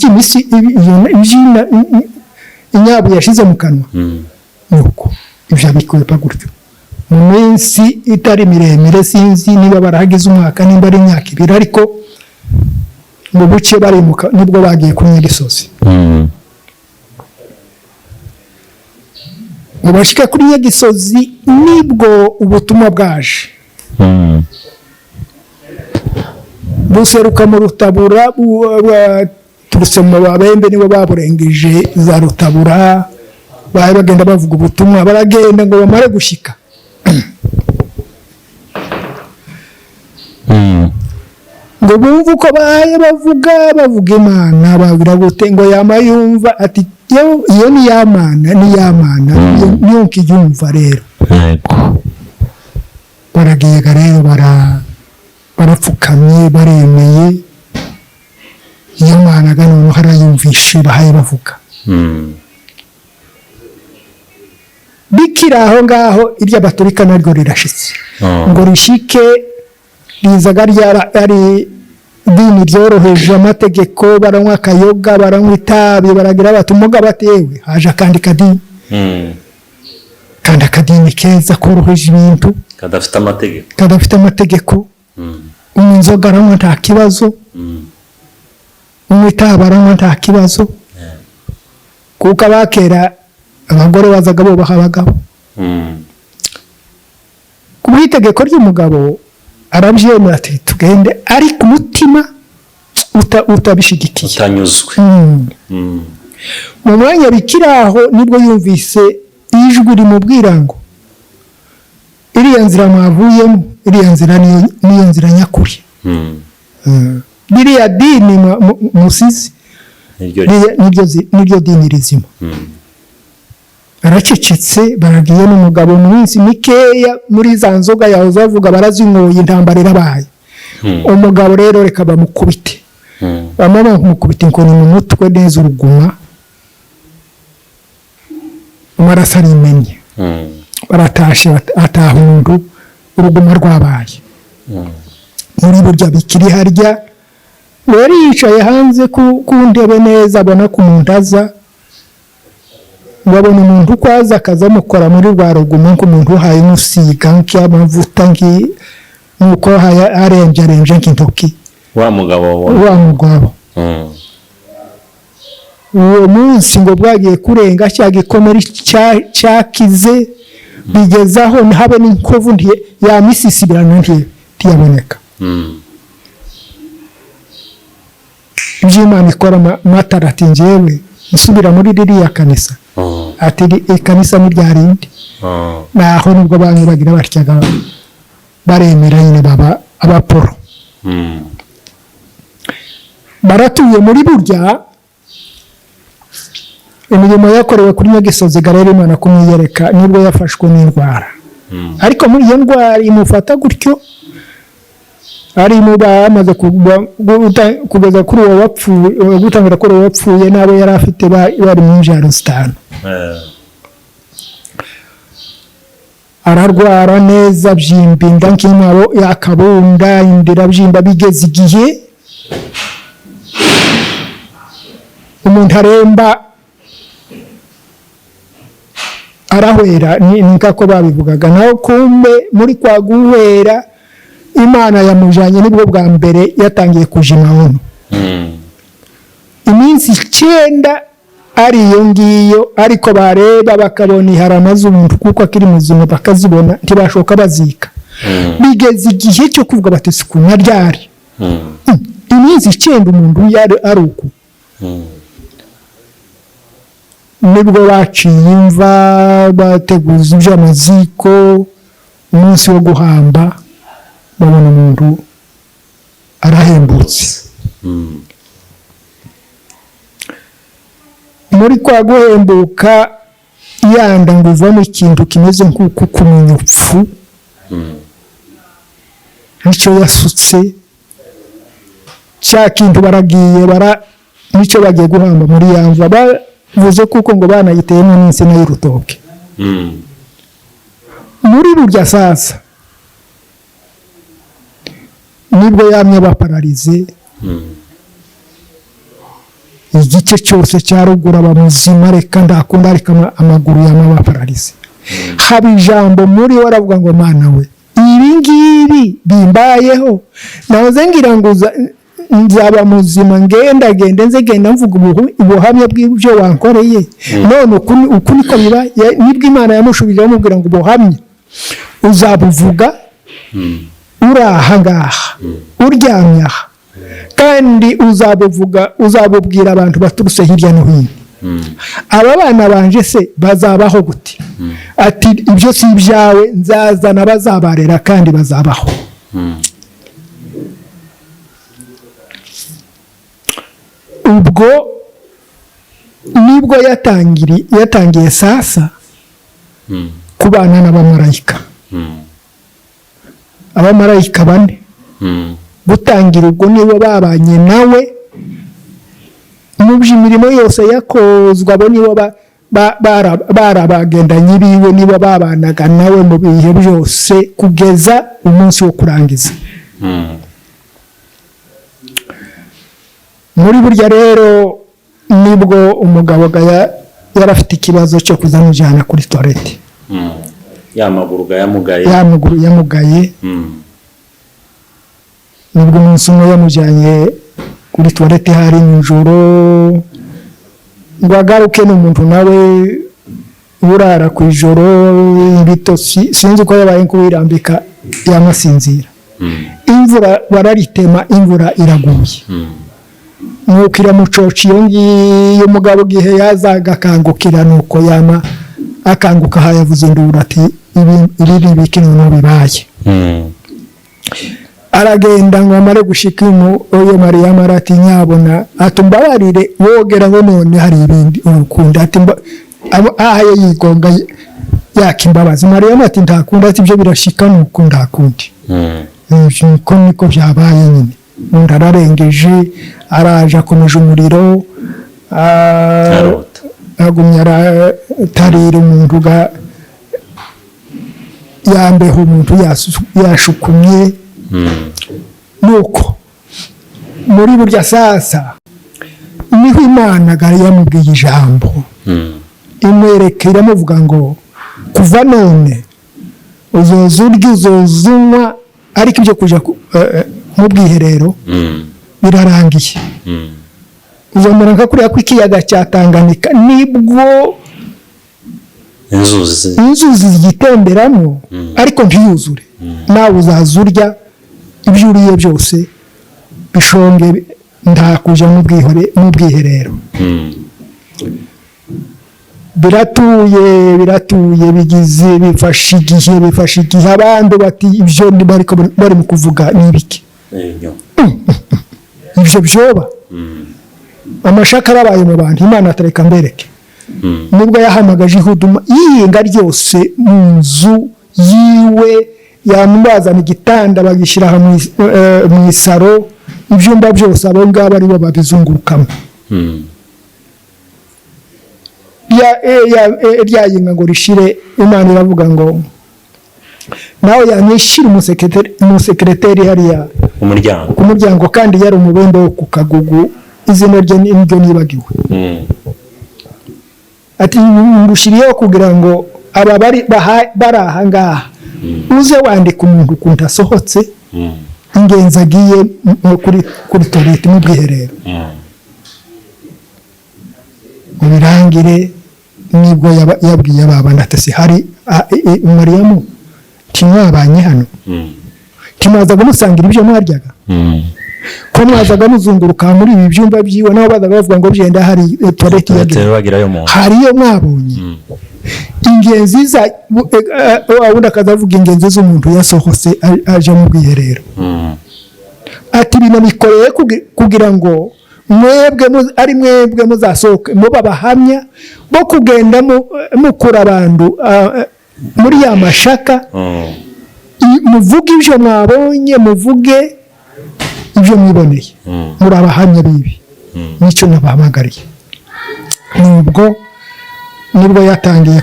imisi ibyina inyabo yashize mu kanwa. Nuko ibyo bikwepa gutyo mu minsi itari miremire sinzi niba barahagize umwaka nimba ari imyaka 2 ariko mu buce barimuka nibwo bagiye kuri Gisozi. Ngo bashika kuri Gisozi nibwo ubutumwa bwaje. Buseruka mu Rutabura turuse mu Babembe nibo baburengeje za Rutabura. Baye bagenda bavuga ubutumwa baragenda ngo bamare gushika. ngo bumve uko bahaye bavuga Imana babwira gute ngo yama yumva ati iyo ni yamana niyo nkiyumva rero. Baragiye rero barapfukamye baremeye iyo Mana noneho harayumvishe bahaye bavuga. Bikira aho ngaho iry'abatorika naryo rirashitse ngo rishike rizaga ari dini ryoroheje amategeko, baranywa akayoga, baranywa itabi, baragira bati umugabo atewe haje akandi kadini kandi akadini keza koroheje ibintu kadafite amategeko. Inzoga aranywa nta kibazo, itabi aranywa nta kibazo, kuko abakera abagore bazaga bubaha abagabo. Ku itegeko ry'umugabo arabyemera ati tugende, ariko umutima utabishigikiye utanyuzwe. Mu mwanya Bikira aho nibwo yumvise ijwi rimubwira ngo iriya nzira mwavuyemo, iriya nzira niyo nzira nyakuri. Iriya dini musizi niryo dini rizima. Aracecetse, baragiye n'umugabo mu minsi mikeya muri za nzoga yaho zavuga barazinyoye, intambara irabaye. Umugabo rero reka bamukubite, bamara kumukubita inkoni mu mutwe neza uruguma, amaraso arimenye. Baratashe atahundu uruguma rwabaye. Muri burya Bikira harya yari yicaye hanze ku ntebe neza, abona ko umuntu aza, babona umuntu uko aza akazamukora muri rwa ruguma nk'umuntu uhaye umusiga nk'amavuta nk'uko arengerenje nk'intoki wa mugabo. Uwo munsi ngo bwagiye kurenga cya gikomere cyakize, bigezaho habe n'inkovu yamisisibirana ntiyaboneka. Iby'Imana ikora Matara ati njyewe nsubira muri ririya kanisa, ati ikanisa ni rya rindi. Naho nubwo bamwe bagira batyaga baremera nyine baba abaporo. Baratuye muri burya imirimo yakorewe kuri Nyagisozi rero Imana kumwiyereka nibwo yafashwe n'indwara. Ariko muri iyo ndwara imufata gutyo, ari mu bamaze kugeza kuri uwo wapfuye, gutangira kuri uwo wapfuye nabo yari afite bari mu njaro 5. Ararwara neza, byimba inda nk'imabo yakabunda, indira byimba, bigeze igihe umuntu aremba arahwera. Ni nkako babivugaga, naho kumbe muri kwa guhwera Imana yamujanye nibwo bwa mbere yatangiye kujima ono. Iminsi 9 ari iyo ngiyo, ariko bareba bakabona iharama z'umuntu kuko akiri muzima bakazibona ntibashoka bazika. Bigeze igihe cyo kuvuga bati sikuna ryari. Iminsi 9 umuntu yari aruko. Nibwo baciye imva, bateguza iby'amaziko, umunsi wo guhamba babona umuntu arahembutse. Muri kwa guhembuka yanda ngo uvamo ikintu kimeze nk'uko kumenya upfu, nicyo yasutse cya kintu. Baragiye nicyo bagiye guhamba muri yamva, bavuze kuko ngo banayiteyemo n'insina y'urutoke. Muri burya sasa nibwo yamye bapararize, igice cyose cya ruguru abamuzima, reka ndakunda, ariko amaguru y'amabapararize. Haba ijambo muri we aravuga ngo Mana we, ibi ngibi bimbayeho, nahoze ngira ngo nzaba muzima ngende nzegenda mvuga ubuhamya bw'ibyo wankoreye. None uku niko biba. Nibwo Imana yamushubije amubwira ngo ubuhamya uzabuvuga uri aha ngaha, uryamye aha, kandi uzabubwira abantu baturutse hirya no hino. Aba bana banje se bazabaho gute? Ati ibyo si ibyawe, nzazana bazabarera kandi bazabaho. ubwo nibwo yatangiye sasa kubana n'abamarayika abamarayika 4 gutangira ubwo nibo babanye nawe mu by'imirimo yose yakozwe abo nibo barabagendanye biwe nibo babanaga nawe mu bihe byose kugeza umunsi wo kurangiza muri burya rero nibwo umugabo yarafite ikibazo cyo kuzamujyana kuri toilette yamaguru yamugaye nibwo umunsi umwe yamujyanye kuri toilette hari nijoro ngo agaruke n'umuntu nawe urara ku ijoro ibitosi sinzi ko yabaye kubirambika yamasinzira imvura bararitema imvura iraguye nuko iramucoca iyo ngiyo umugabo gihe yazaga akangukira nuko yama akanguka hayavuze induru ati ibi biki noneho bibaye aragenda ngo amare gushika uyo Mariya marati nyabona atumbabarire wogera ngo none hari ibindi urukunda ati ahaye yigonga yakimbabaza Mariya marati ndakunda ati byo birashika nuko ndakundi niko byabaye nyine undi ararengeje araje akomeje umuriro agumya aratarira umuntu yambeho umuntu yashukumye nuko muri burya sasa niho Imana yamubwiye ijambo imwereka iramuvuga ngo kuva none uzoza urya uzozunywa ariko ibyo kuja mu bwiherero birarangiye uzomera nka kuriya kw'ikiyaga cya Tanganyika nibwo inzuzi zigitemberamo ariko ntiyuzure nawe uzaza urya ibyo uriye byose bishonge nta kuja mu bwiherero biratuye bigize bifashe igihe abandi bati ibyo bari mu kuvuga n'ibiki ibyo byoba amashaka arabaye mu bantu Imana atareka mbereke nubwo yahamagaje ihuduma yinga ryose mu nzu yiwe yamubazana igitanda bagishyira mu isaro ibyumba byose abo ngabo aribo babizungurukamo ryayinga ngo rishire Imana iravuga ngo nawe yanyishyira umusekreteri hariya ku muryango kandi yari umubembe wo ku Kagugu izina rye niryo nibagiwe ati ngushyiriyeho kugira ngo aba bari aha ngaha uze wandika umuntu ukuntu asohotse ingenzi agiye kuri toilette mu bwiherero mu birangire nibwo yabwiye abana ati hari Mariyamu timwabanye hano timwazaga musangira ibyo mwaryaga ko mwazaga muzunguruka muri ibi byumba byiwe nabo bazaga bavuga ngo byenda hari toilette hariyo mwabonye ingenzi za wundi akazavuga ingenzi z'umuntu yasohose aje mu bwiherero ati bino bikoreye kugira ngo mwebwe muzasohoke muba abahamya bo kugenda mukura abantu muri ya mashaka muvuge ibyo mwabonye muvuge ibyo mwiboneye muri abahamya bibi nicyo nabahamagariye nibwo yatangiye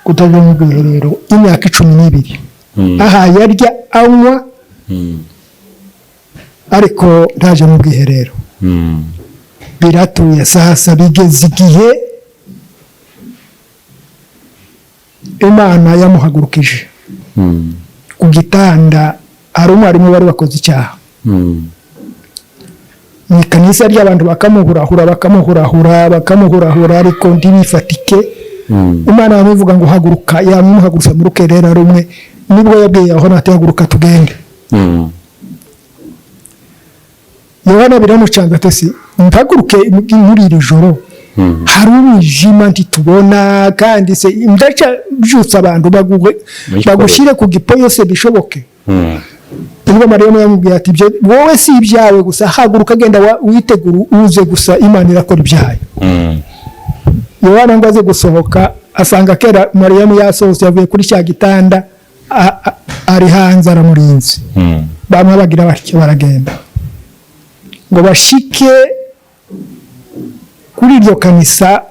kutajya mu bwiherero imyaka 12 aha yarya anywa ariko ntaje mu bwiherero biratuye sasa bigeze igihe Imana yamuhagurukije ku gitanda ari umwarimu bari bakoze icyaha mu ikanisa ry'abantu bakamuhurahura ariko ntibifatike Imana yamuvuga ngo haguruka yamuhagurutsa mu rukerera rumwe nibwo yabwiye aho natahaguruka tugende Yohana biramucanga atesi mpaguruke muri iri joro hari umwijima ntitubona kandi se ndaca byutsa abantu bagushyire ku gipo yose bishoboke Nibwo Mariyamu yamubwiye ati ibyo wowe si ibyawe gusa, haguruka genda witegura uze gusa, Imana irakora ibyayo. Yohana ngo aze gusohoka asanga kera Mariyamu yasohotse yavuye kuri cya gitanda ari hanze aramurinze. Bamwe bagira batyo baragenda ngo bashike kuri iryo kanisa.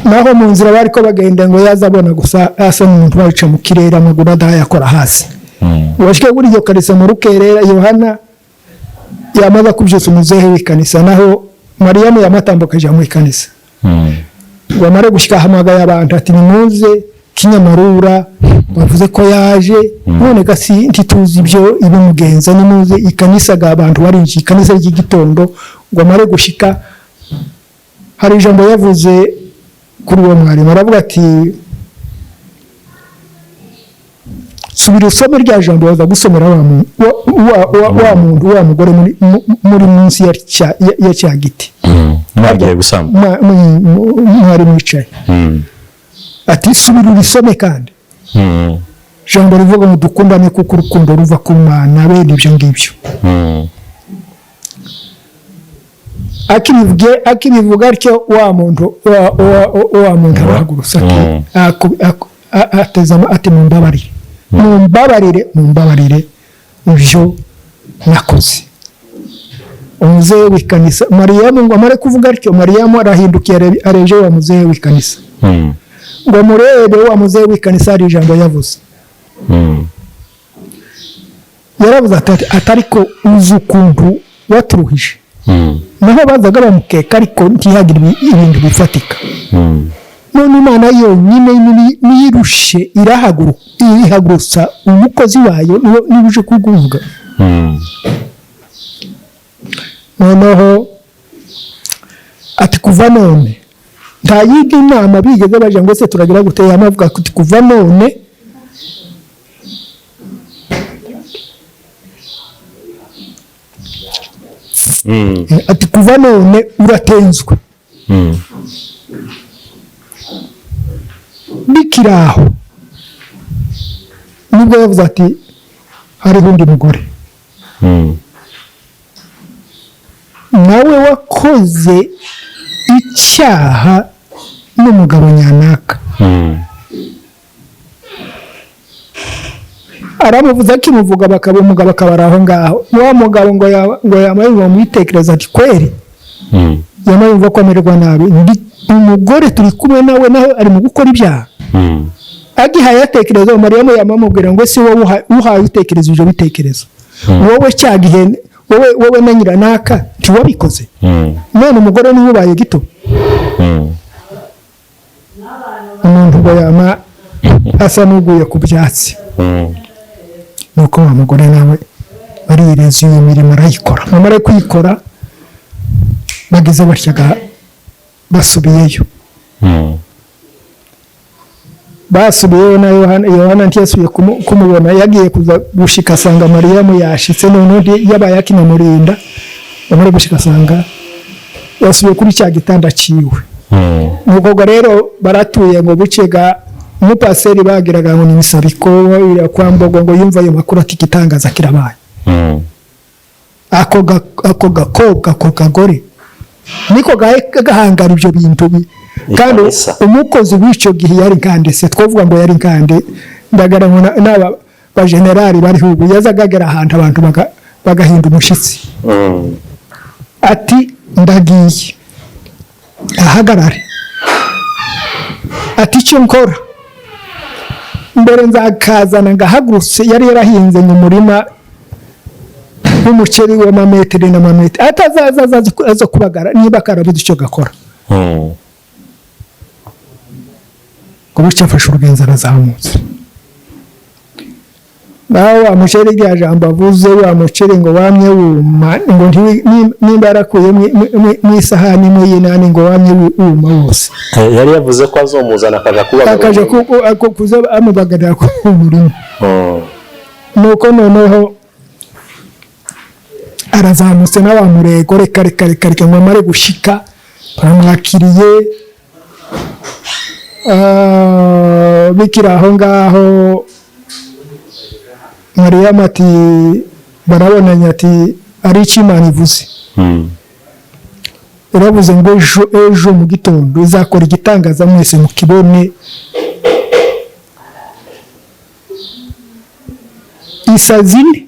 Naho mu nzira bari ko bagenda ngo yazabona gusa asa n'umuntu bayica mu kirere, amaguru adayakora hasi. Bashike kuri iryo kanisa mu rukerera, Yohana yamaze kubyutsa umuzehe w'ikanisa, naho Mariyamu yamatambukaje mu ikanisa. Ngo amare gushika hamagaye abantu ati nimuze kinyamarura bavuze ko yaje, none gasi ntituzi ibyo ibimugenza, nimuze ikanisa ga abantu barinji ikanisa ry'igitondo. Ngo amare gushika hari ijambo yavuze kuri uwo mwarimu, aravuga ati subira usome rya jambo waza gusomera wa muntu wa mugore muri munsi ya cya giti mwagiye gusamba mwari mwicaye. Ati subira urisome kandi jambo rivuga ngo dukundane kuko urukundo ruva ku Mana, bene ibyo ngibyo. Akibivuga atyo wa muntu arahagurutse atezama ati mumbabarire ibyo nakoze. Umuzehe w'ikanisa Mariyamu ngo amare kuvuga atyo, Mariyamu arahindukiye areje wa muzehe w'ikanisa ngo murebe wa muzehe w'ikanisa hari ijambo yavuze. Yaravuze atariko uzi ukuntu waturuhije. Naho bazaga bamukeka ariko ntihagire ibintu bifatika. None Imana yonyine niyirushe irahagurutsa umukozi wayo nibuje kuguvuga. Noneho ati kuva none nta yindi nama bigeze baje ngo se turagira guteye amavuga ati kuva none ati kuva none uratenzwe. Bikiraho nibwo yavuze ati hariho undi mugore nawe wakoze icyaha n'umugabo nyanaka. Aramuvuza akimuvuga bakaba umugabo akabara aho ngaho. Wa mugabo ngo yamayumva mwitekereza ati kweri yamayumva ko amererwa nabi, umugore turi kumwe nawe naho ari mu gukora ibyaha. Agihaye atekereza Mariyamu yamamubwira ngo ese wowe uhaye utekereza ibyo bitekerezo, wowe cyagihe wowe na nyiranaka ntiwabikoze. None umugore niwe ubaye gito. Umuntu ngo yama asa n'uguye ku byatsi. Nuko wa mugore nawe barireza iyo mirimo arayikora. Bamara kuyikora bageze batyaga basubiyeyo. Basubiyeyo na Yohana ntiyasubiye kumubona, yagiye kuza gushika asanga Mariyamu yashitse, none yabaye akinamurinda. Bamara gushika asanga yasubiye kuri cya gitanda ciwe. Nuko rero baratuye ngo bucega umupaseri bagiraga ngo nimisabiko kwambogo ngo yumva ayo makuru ati gitangaza kirabaye. Ako kagore niko gahangara ibyo bintu kandi umukozi w'icyo gihe yari nkandese, twavuga ngo yari nkande ndagara ngo n'aba ba generali bari hubu yazagagera ahantu abantu bagahinda umushitsi. Ati ndagiye ahagarare, ati icyo nkora mbere nzakazana ngahagurutse. Yari yarahinze mu murima w'umuceri w'amametero n'amametero, atazaza aza kubagara niba karabuze icyo gakora. Ngo bityo afashe urugenzo arazamutse. Naho wa muceri rya jambo avuze, wa muceri ngo wamye wuma, ngo nimba yarakuye mu isahani mu y'inani ngo wamye wuma wose. Yari yavuze ko azomuzana akaje kuza amubagarira ku murima. Nuko noneho arazamutse n'abamurego reka ngo amare gushika baramwakiriye. Bikira aho ngaho Mariyamu ati barabonanye ati ari iki Imana ivuze. Iravuze ngo ejo mu gitondo izakora igitangaza mwese mukibone. Isaa 4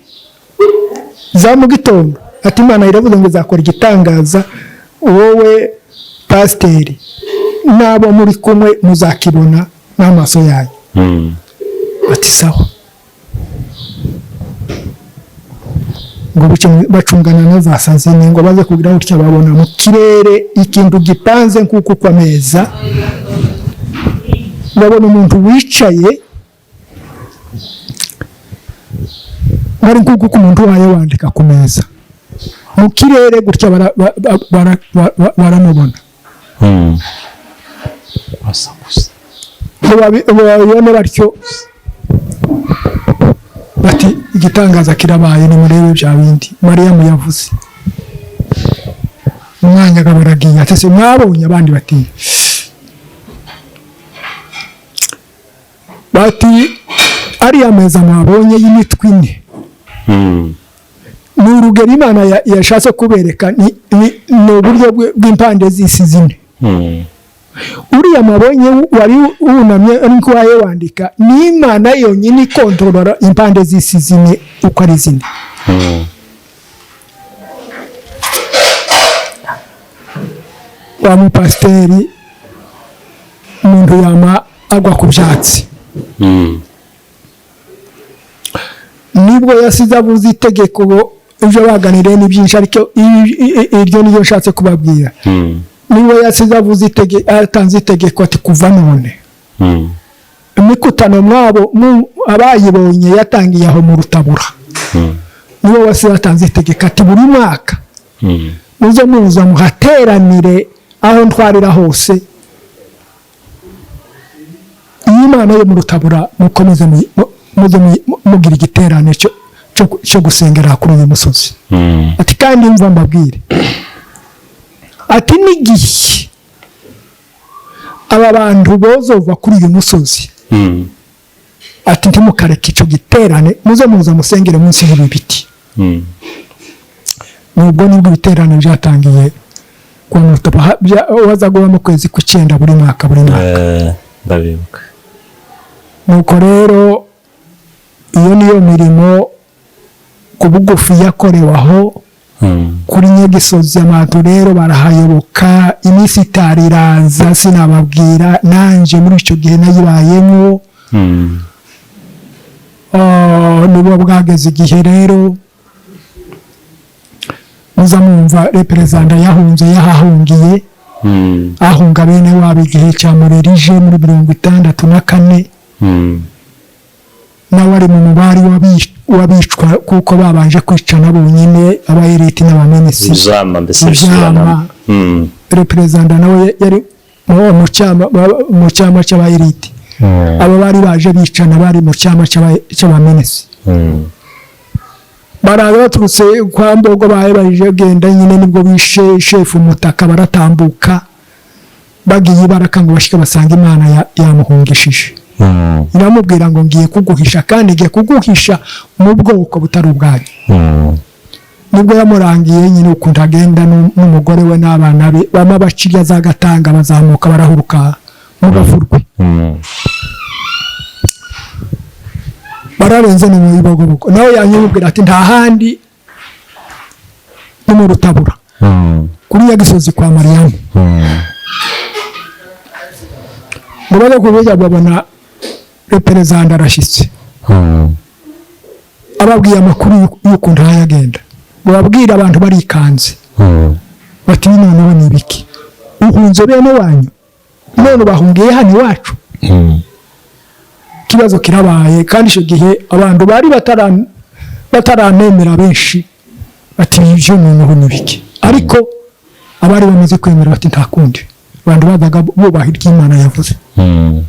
za mu gitondo ati Imana iravuze ngo izakora igitangaza, wowe pasiteri n'abo muri kumwe muzakibona n'amaso yanyu. Ati sawa. Ngo bacungana na za saa 4 ngo baze kugira gutya babona mu kirere ikintu gipanze nk'uko kwa meza, babona umuntu wicaye bari nk'uko umuntu waye wandika ku meza mu kirere gutya baramubona. Babibona batyo bati igitangaza kirabaye, nimurebe bya bindi Mariyamu yavuze. Umwanya baragiye ati se mwabonye? Abandi bati ariya meza mwabonye y'imitwe 4 ni urugero Imana yashatse kubereka, ni uburyo bw'impande z'isi 4. Uriya mabonye wari wunamye ariko waye wandika ni Imana yonyine ikontorora impande z'isi 4 uko ari 4. Wa mupasiteri umuntu yama agwa ku byatsi. Nibwo yasize avuze itegeko ejo baganiriye ni byinshi, ariko iryo niyo nshatse kubabwira. Niwe yasize avuze atanze itegeko ati kuva none imikutano mwabo abayibonye yatangiye aho mu Rutabura. Niwe wasize atanze itegeko ati buri mwaka muze muza muhateranire aho ntwarira hose, Imana yo mu Rutabura mukomeze mugira igiterane cyo gusengera kuri uyu musozi. Ati kandi mva mbabwire ati n'igihe aba bantu bozova kuri uyu musozi, ati ntimukareke icyo giterane, muze muza musengere munsi y'ibi biti. Nubwo nibwo ibiterane byatangiye ku Rutabura, waza guba mu kwezi ku9 buri mwaka. Ndabibuka. Nuko rero iyo niyo mirimo ku bugufi yakorewe aho kuri Nyagisozi. Abantu rero barahayoboka, iminsi itariraza sinababwira nanje muri icyo gihe nayibayemo. Nibo bwageze igihe rero muza mwumva reperezanta yahahungiye, ahunga bene wabo igihe cya Murerije muri 64. Nawe ari mu mubari wabicwa kuko babanje kwicana bonyine abayiriti n'abamenesi. Reperezanta nawe yari mu cyama cy'abayiriti. Abo bari baje bicana bari mu cyama cy'abamenesi. Baraza baturutse kwa Mbogo baje genda nyine, nibwo bishe shefu Mutaka baratambuka bagiye barakanga bashika basanga Imana yamuhungishije. Iramubwira ngo ngiye kuguhisha, kandi ngiye kuguhisha mu bwoko butari ubwanyu. Nibwo yamurangiye nyine ukuntu agenda n'umugore we n'abana be bama bacirya za Gatanga bazamuka barahuruka mu Gafurwe. Bararenze no mu Bibogobogo. Nawe yanyumubwira ati nta handi no mu Rutabura kuri Nyagisozi kwa Mariyamu. Mubaza kubijya babona reperezanta arashyitse, ababwiye amakuru y'ukuntu yagenda. Bababwira abantu barikanze bati noneho ni ibiki, uhunze bene wanyu none bahungiye hano iwacu. Kibazo kirabaye, kandi icyo gihe abantu bari bataramemera benshi bati ibyo noneho ni ibiki, ariko abari bamaze kwemera bati nta kundi. Abantu bazaga bubaha iry'Imana yavuze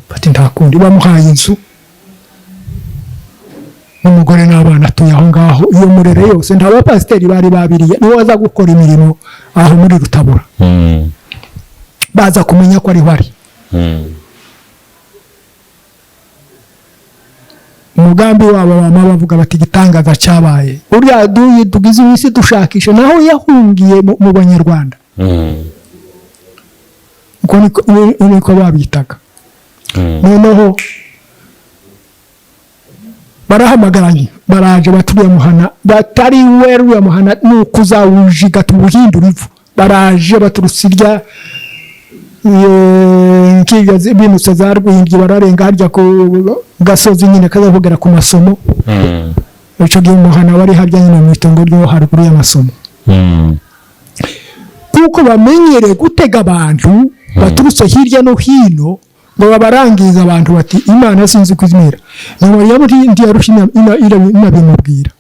bati nta kundi. Bamuhaye inzu n'umugore n'abana atuye aho ngaho, iyo Murere yose nta bapasiteri bari babiriye, niwe waza gukora imirimo aho muri Rutabura. Baza kumenya ko ari wari umugambi wabo bama bavuga bati igitangaza cyabaye uriya tugize isi dushakisha naho yahungiye mu banyarwanda uko niko babitaga noneho barahamagaranye baraje baturiye muhana batari weruye muhana nuko uzawujiga tubuhindura ivu baraje baturusirya nkigaze binutse za Rwimbye bararenga harya ku gasozi nyine kazavugera ku masomo ico gihe muhana bari harya nyine mu itongo ryo haruguru y'amasomo kuko bamenyere gutega abantu baturutse hirya no hino ngo babarangiza abantu bati Imana sinzi kuzimira ngo yaburi ndi yarushina ina bimubwira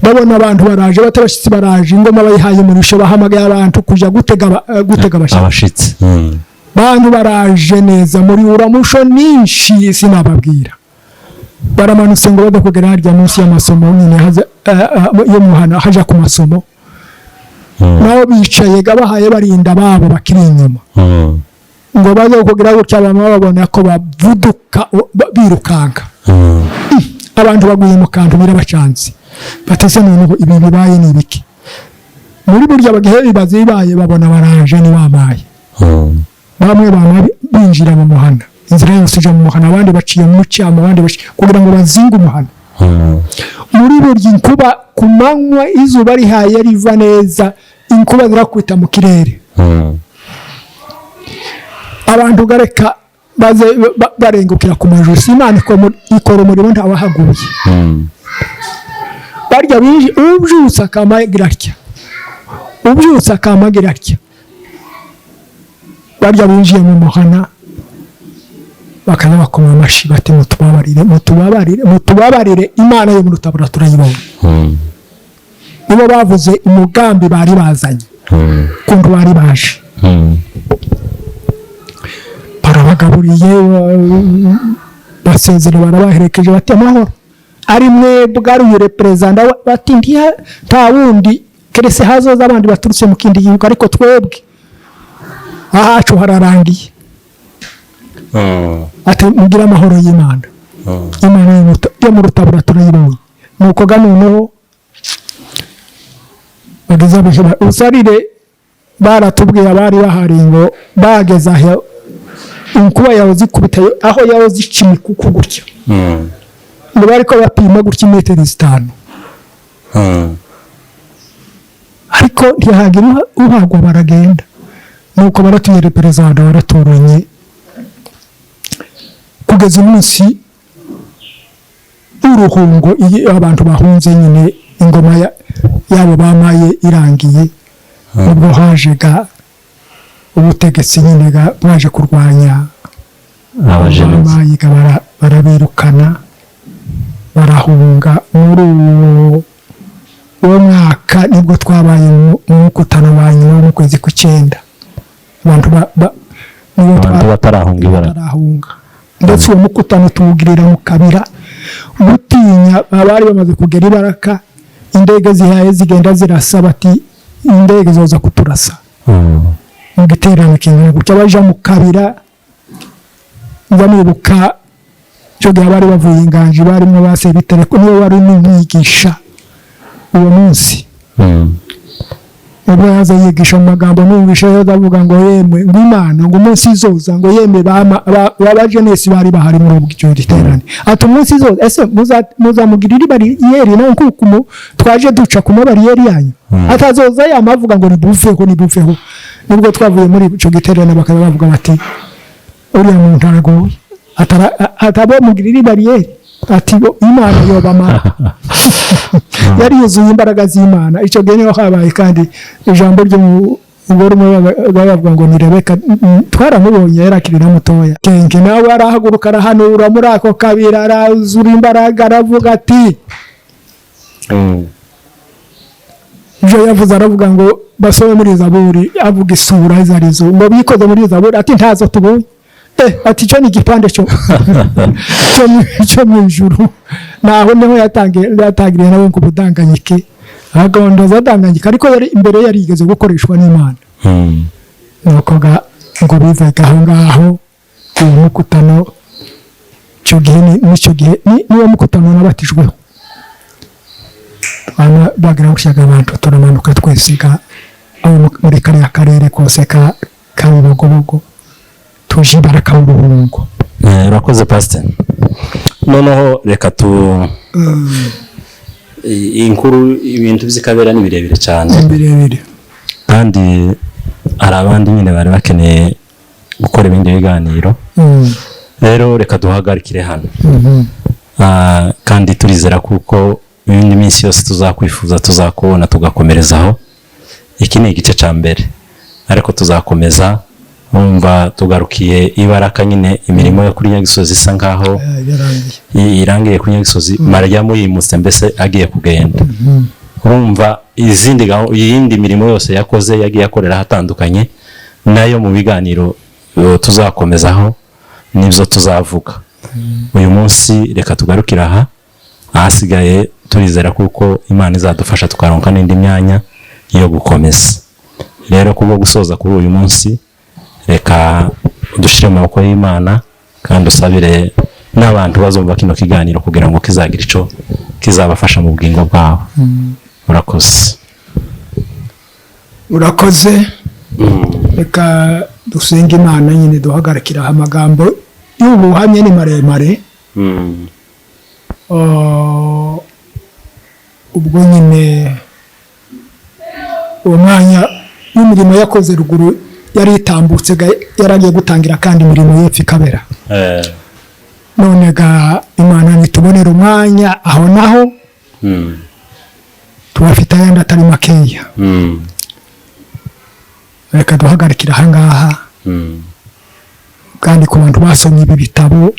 babona abantu baraje batabashitsi baraje ingoma bayihaye mu rusho bahamagaye abantu kuja gutega abashitsi bantu baraje neza muri uramusho ninshi sinababwira baramanutse ngo badakugera harya munsi y'amasomo nyine haza yo muhana haja ku masomo nabo bicaye gabahaye barinda babo bakiri inyuma ngo baze kugira gutya bamwe babona ko bavuduka birukanka abantu baguye mu kantu birabacanze batese noneho ibi bibaye ni biki muri burya bagihe bibaze bibaye babona baraje ni bamaye bamwe binjira mu muhana inzira yose ije mu muhana abandi baciye mu cyamo abandi kugira ngo bazinge umuhana muri burya inkuba ku manywa izuba rihaye riva neza inkuba zirakwita mu kirere abantu gareka baze barengukira ku majosi Imana ikora umurimo ntawahaguye barya bije ubyutsa kamagira atya barya binjiye mu muhana bakaza bakoma amashi bati mutubabarire Imana yo mu Rutabura turayibona nibo bavuze umugambi bari bazanye kuntu bari baje barabagaburiye basezera barabaherekeje bati amahoro ari mwebwe ari representa bati nta wundi keretse hazoza abandi baturutse mu kindi gihugu ariko twebwe ahacu hararangiye ati mugira amahoro y'Imana Imana yo mu Rutabura turayibonye nuko ganuno bageza biheba usarire baratubwiye abari bahari ngo bageza aho inkuba yawe zikubita aho yawe zicimi kuko gutya ngo bariko bapima gutya metero 5 ariko ntihagira uhagwa baragenda nuko baratuye representa baratoranye kugeza umunsi uruhungo abantu bahunze nyine ingoma yabo bamaye irangiye ubwo hajega ubutegetsi nyine bwaje kurwanya abamaye barabirukana barahunga muri uwo mwaka nibwo twabaye mu mukutano wa nyuma mu kwezi kw'Icyenda abantu batarahunga ndetse uwo mukutano tuwugirira mu Kabira gutinya abari bamaze kugera ibaraka indege zihaye zigenda zirasa bati indege zoza kuturasa mu giterane kingana gutya baja mu Kabira ndamwibuka cyo gihe bari bavuye inganje barimo base bitereko niyo wari n'umwigisha uwo munsi ubwo yaza yigisha mu magambo n'umwisha yavuga ngo yemwe ng'Imana ngo umunsi izoza ngo yemwe abajenesi bari bahari muri ubwo cyo giterane ati umunsi izoza ese muzamugirira bariyeri no kuko twaje duca ku bariyeri yanyu atazoza yamavuga ngo nibufeho nibwo twavuye muri cyo giterane bakaba bavuga bati uriya muntu aragoye atabo mugirira bariyeri ati Imana yobamara yari yuzuye imbaraga z'Imana icyo gihe niho habaye kandi ijambo ryo ngoro bavuga ngo ni Rebeka twaramubonye yarakirira mutoya kenke nawe arahaguruka arahanura muri ako Kabira arazura imbaraga aravuga ati jo yavuze aravuga ngo basobe muri Zaburi avuga isura zarizo ngo bikoze muri Zaburi ati ntazo tubonye ati cyo ni igipande cyo mu ijuru naho niho yatangiriye nawe ku budanganyike agahondo zadanganyika ariko yari imbere yari igeze gukoreshwa n'Imana nuko ngo bivaga aho ngaho ku mukutano icyo gihe niwo mukutano nabatijweho bagira gushyiraga abantu turamanuka twese muri kariya karere kose ka Bibogobogo tuje baraka mu Ruhungo. Urakoze pastor. Noneho reka inkuru ibintu bizikabera ni birebire cyane. Birebire. Kandi hari abandi nyine bari bakeneye gukora ibindi biganiro. Rero reka duhagarikire hano. Kandi turizera kuko ibindi minsi yose tuzakwifuza tuzakubona tugakomerezaho. Iki ni igice cya mbere ariko tuzakomeza umva tugarukiye ibaraka nyine imirimo yo kuri Nyagisozi isa nkaho irangiye kuri Nyagisozi Mariya muyimutse mbese agiye kugenda. Urumva iyindi mirimo yose yakoze yagiye akorera hatandukanye nayo mu biganiro tuzakomezaho nibyo tuzavuga. Uyu munsi reka tugarukira aha ahasigaye turizera kuko Imana izadufasha tukaronka n'indi myanya yo gukomeza. Rero kubwo gusoza kuri uyu munsi reka dushire mu maboko y'Imana kandi usabire n'abantu bazumva kino kiganiro kugira ngo kizagira ico kizabafasha mu bugingo bwabo. Urakoze. Reka dusenga Imana nyine duhagarikira amagambo y'ubuhamya ni maremare. Ubwo nyine uwo mwanya n'imirimo yakoze ruguru yari itambutse yaragiye gutangira kandi imirimo y'epfo ikabera. None Imana nitubonera umwanya aho naho tubafite ayandi atari makeya. Reka duhagarikira aha ngaha kandi ku bantu basomye ibi bitabo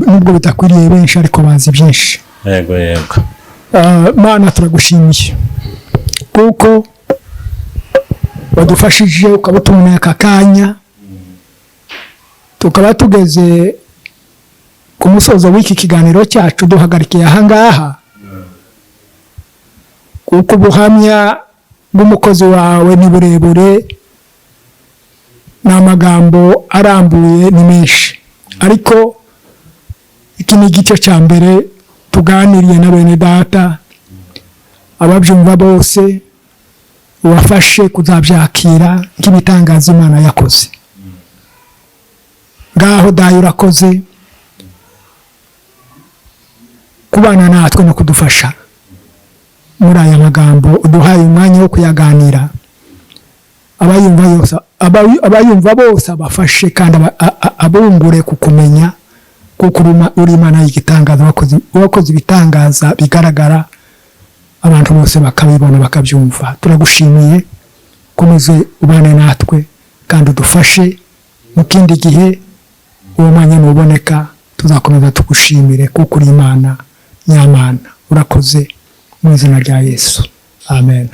nubwo bidakwiriye benshi ariko bazi byinshi. Yego. Mana turagushimiye kuko wadufashije ukabutumira aka kanya tukaba tugeze ku musozo w'iki kiganiro cyacu duhagarikiye aha ngaha kuko ubuhamya bw'umukozi wawe ni burebure n'amagambo arambuye ni menshi ariko iki ni igice cya mbere tuganiriye na bene data ababyumva bose ubafashe kuzabyakira nk'ibitangaza Imana yakoze. Ngaho dayo urakoze kubana natwe no kudufasha muri aya magambo uduhaye umwanya wo kuyaganira. Abayumva bose abafashe kandi abungure kukumenya kuko uri Imana y'igitangaza wakoze ibitangaza bigaragara abantu bose bakabibona bakabyumva. Turagushimiye komeze ubane natwe kandi udufashe mu kindi gihe uwo mwanya nuboneka tuzakomeza tugushimire kuko uri Imana nyamana. Urakoze mu izina rya Yesu. Amen.